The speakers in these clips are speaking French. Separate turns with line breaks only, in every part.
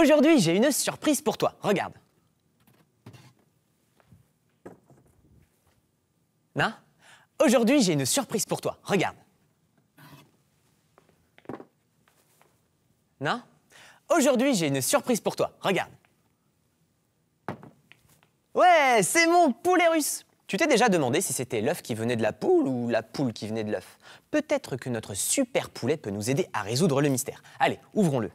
Aujourd'hui, j'ai une surprise pour toi. Regarde. Non? Aujourd'hui, j'ai une surprise pour toi. Regarde. Non? Aujourd'hui, j'ai une surprise pour toi. Regarde. Ouais, c'est mon poulet russe. Tu t'es déjà demandé si c'était l'œuf qui venait de la poule ou la poule qui venait de l'œuf? Peut-être que notre super poulet peut nous aider à résoudre le mystère. Allez, ouvrons-le.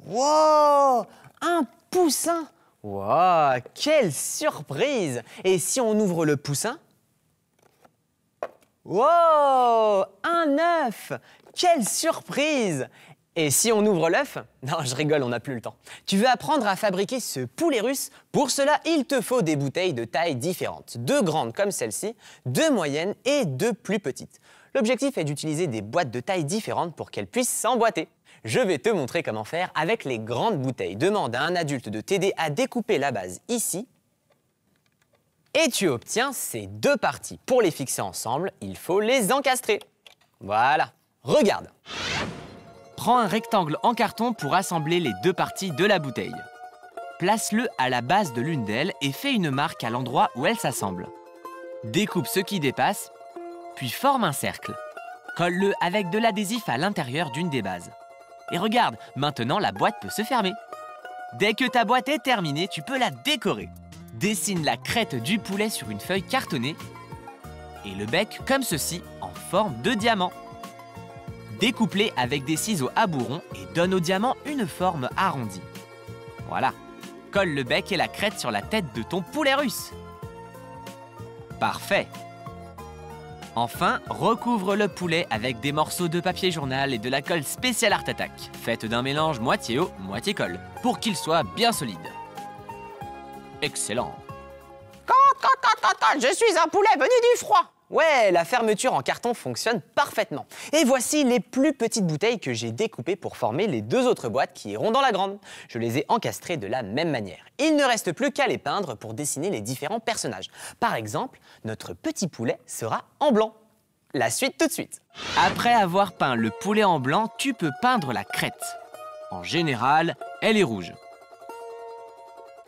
Wow! Un poussin! Wow! Quelle surprise! Et si on ouvre le poussin? Wow! Un œuf! Quelle surprise! Et si on ouvre l'œuf? Non, je rigole, on n'a plus le temps. Tu veux apprendre à fabriquer ce poulet russe? Pour cela, il te faut des bouteilles de tailles différentes. 2 grandes comme celle-ci, 2 moyennes et 2 plus petites. L'objectif est d'utiliser des boîtes de tailles différentes pour qu'elles puissent s'emboîter. Je vais te montrer comment faire avec les grandes bouteilles. Demande à un adulte de t'aider à découper la base ici. Et tu obtiens ces 2 parties. Pour les fixer ensemble, il faut les encastrer. Voilà, regarde.
Prends un rectangle en carton pour assembler les 2 parties de la bouteille. Place-le à la base de l'une d'elles et fais une marque à l'endroit où elles s'assemblent. Découpe ce qui dépasse, puis forme un cercle. Colle-le avec de l'adhésif à l'intérieur d'une des bases. Et regarde, maintenant la boîte peut se fermer. Dès que ta boîte est terminée, tu peux la décorer. Dessine la crête du poulet sur une feuille cartonnée et le bec comme ceci en forme de diamant. Découpe-les avec des ciseaux à bourron et donne au diamant une forme arrondie. Voilà. Colle le bec et la crête sur la tête de ton poulet russe. Parfait. Enfin, recouvre le poulet avec des morceaux de papier journal et de la colle spéciale Art Attack, faite d'un mélange moitié eau, moitié colle, pour qu'il soit bien solide. Excellent.
Je suis un poulet venu du froid. Ouais, la fermeture en carton fonctionne parfaitement. Et voici les plus petites bouteilles que j'ai découpées pour former les 2 autres boîtes qui iront dans la grande. Je les ai encastrées de la même manière. Il ne reste plus qu'à les peindre pour dessiner les différents personnages. Par exemple, notre petit poulet sera en blanc. La suite tout de suite.
Après avoir peint le poulet en blanc, tu peux peindre la crête. En général, elle est rouge.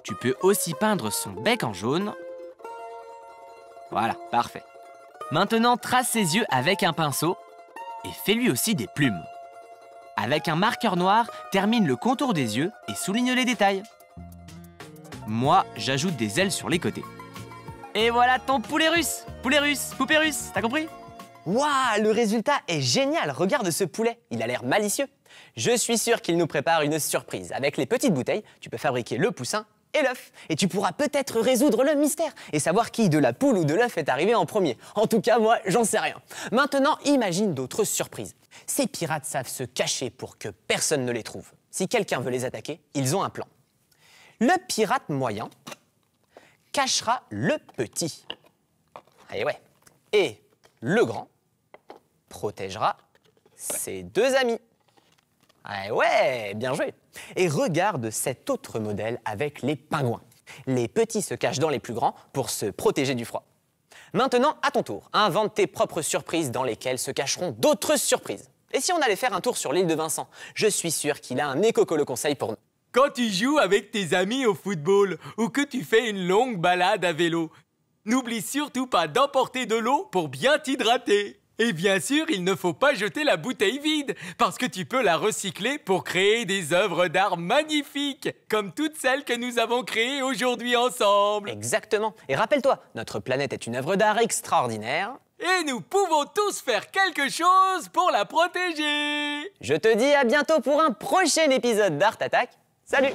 Tu peux aussi peindre son bec en jaune. Voilà, parfait. Maintenant, trace ses yeux avec un pinceau et fais-lui aussi des plumes. Avec un marqueur noir, termine le contour des yeux et souligne les détails. Moi, j'ajoute des ailes sur les côtés. Et voilà ton poulet russe! Poulet russe, poupée russe, t'as compris?
Waouh, le résultat est génial. Regarde ce poulet, il a l'air malicieux. Je suis sûr qu'il nous prépare une surprise. Avec les petites bouteilles, tu peux fabriquer le poussin et l'œuf. Et tu pourras peut-être résoudre le mystère et savoir qui de la poule ou de l'œuf est arrivé en premier. En tout cas, moi, j'en sais rien. Maintenant, imagine d'autres surprises. Ces pirates savent se cacher pour que personne ne les trouve. Si quelqu'un veut les attaquer, ils ont un plan. Le pirate moyen cachera le petit. Et ouais. Et le grand protégera ses 2 amis. Ah ouais, bien joué. Et regarde cet autre modèle avec les pingouins. Les petits se cachent dans les plus grands pour se protéger du froid. Maintenant, à ton tour, invente tes propres surprises dans lesquelles se cacheront d'autres surprises. Et si on allait faire un tour sur l'île de Vincent? Je suis sûr qu'il a un éco-colo conseil pour nous.
Quand tu joues avec tes amis au football ou que tu fais une longue balade à vélo, n'oublie surtout pas d'emporter de l'eau pour bien t'hydrater. Et bien sûr, il ne faut pas jeter la bouteille vide, parce que tu peux la recycler pour créer des œuvres d'art magnifiques, comme toutes celles que nous avons créées aujourd'hui ensemble.
Exactement. Et rappelle-toi, notre planète est une œuvre d'art extraordinaire.
Et nous pouvons tous faire quelque chose pour la protéger.
Je te dis à bientôt pour un prochain épisode d'Art Attack. Salut!